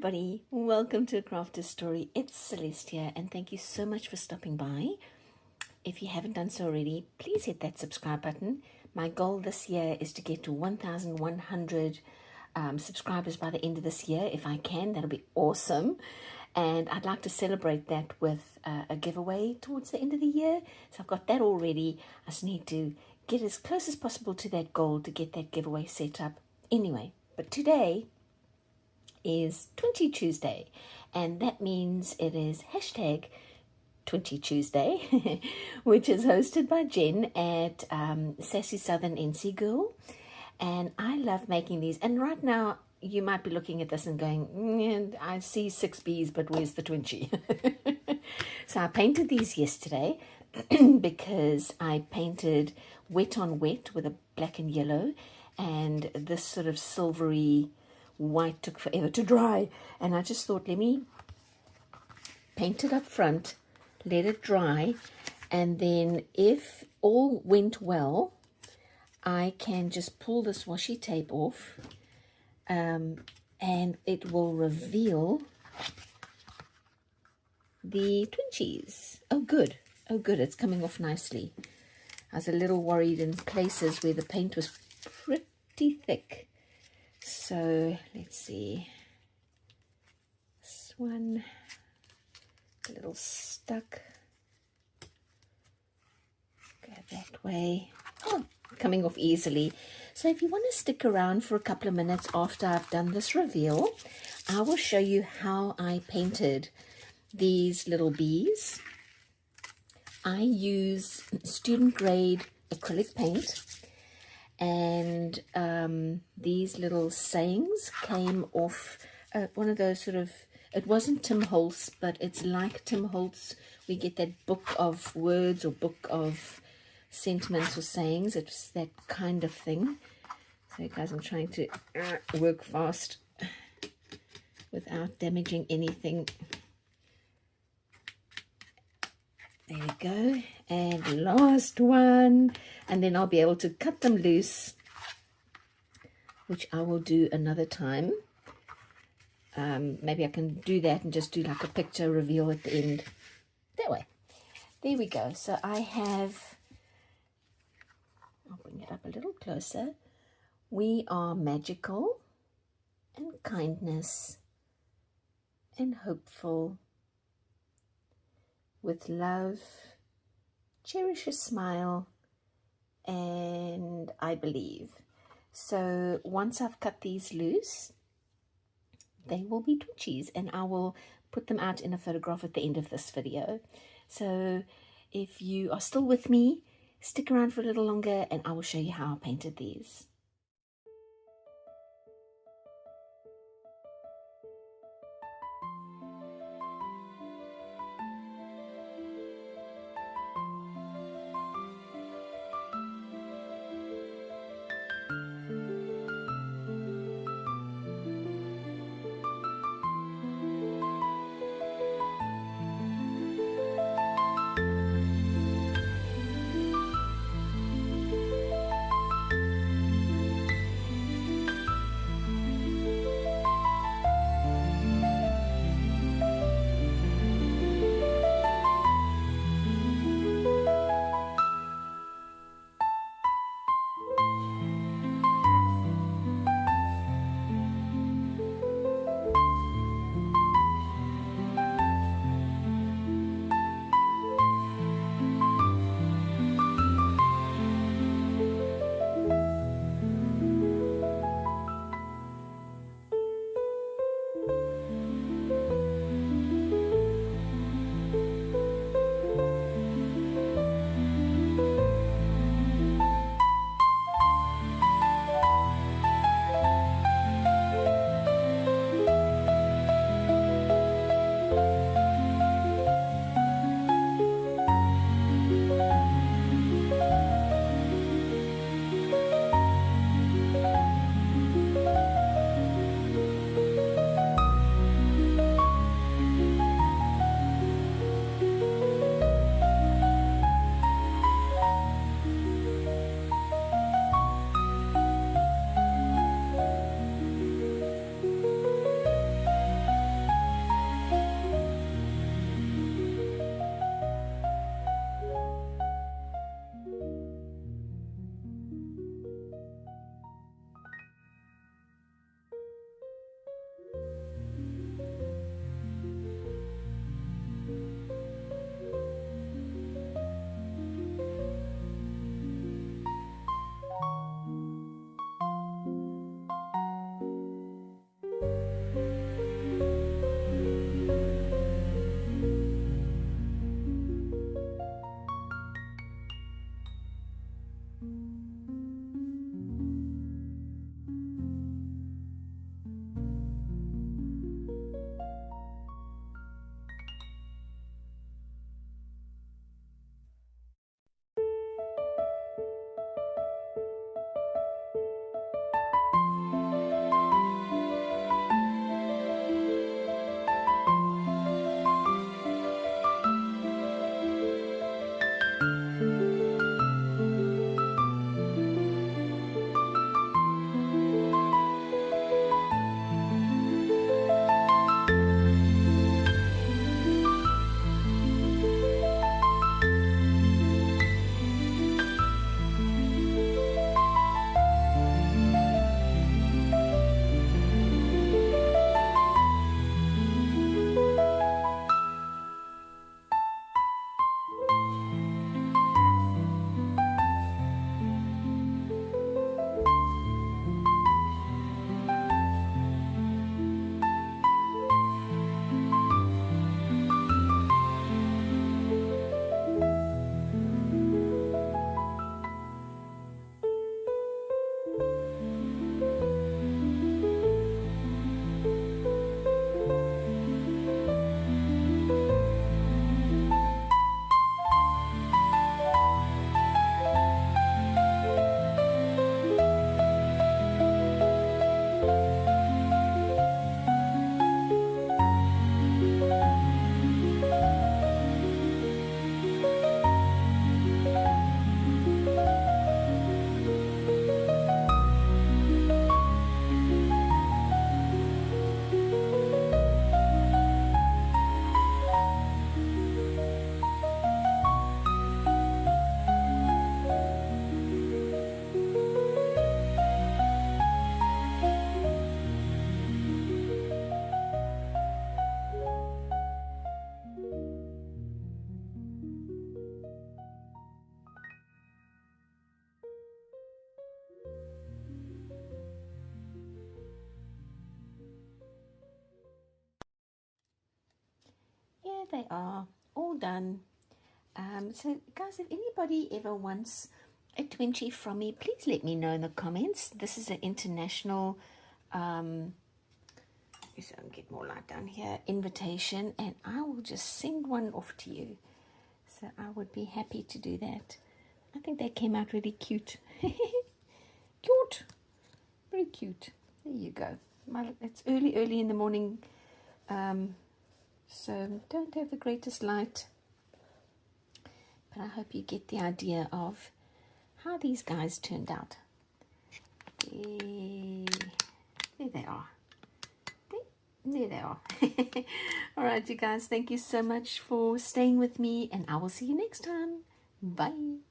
everybody, welcome to A Crafter's Story. It's Celeste here, and thank you so much for stopping by. If you haven't done so already, please hit that subscribe button. My goal this year is to get to 1,100 subscribers by the end of this year. If I can, that'll be awesome. And I'd like to celebrate that with a giveaway towards the end of the year. So I've got that all ready. I just need to get as close as possible to that goal to get that giveaway set up. Anyway, but today is Twinchie Tuesday, and that means it is hashtag Twinchie Tuesday, which is hosted by Jen at Sassy Southern NC Girl. And I love making these. And right now, you might be looking at this and going, I see 6 bees, but where's the Twinchie? So I painted these yesterday because I painted wet on wet with a black and yellow, and this sort of silvery white took forever to dry, and I just thought, let me paint it up front, let it dry, and then if all went well, I can just pull this washi tape off, and it will reveal the Twinchies. Oh good, it's coming off nicely. I was a little worried in places where the paint was pretty thick. So let's see, this one a little stuck, go that way. Oh, coming off easily. So if you want to stick around for a couple of minutes after I've done this reveal, I will show you how I painted these little bees. I use student grade acrylic paint. And these little sayings came off one of those sort of, it wasn't Tim Holtz, but it's like Tim Holtz. We get that book of words or book of sentiments or sayings. It's that kind of thing. So guys, I'm trying to work fast without damaging anything. There we go. And last one. And then I'll be able to cut them loose, which I will do another time. Maybe I can do that and just do like a picture reveal at the end. That way. There we go. So I have, I'll bring it up a little closer. We are magical and kindness and hopeful. With love, cherish a smile, and I believe. So once I've cut these loose, they will be Twinchies, and I will put them out in a photograph at the end of this video. So if you are still with me, stick around for a little longer and I will show you how I painted these. they are, all done. So guys, if anybody ever wants a Twinchie from me, please let me know in the comments. This is an international, so I'll get more light down here, invitation, and I will just send one off to you. So I would be happy to do that. I think they came out really cute. Cute, very cute. There you go. It's early in the morning, so don't have the greatest light, but I hope you get the idea of how these guys turned out. There they are. There they are. All right, you guys, thank you so much for staying with me, and I will see you next time. Bye.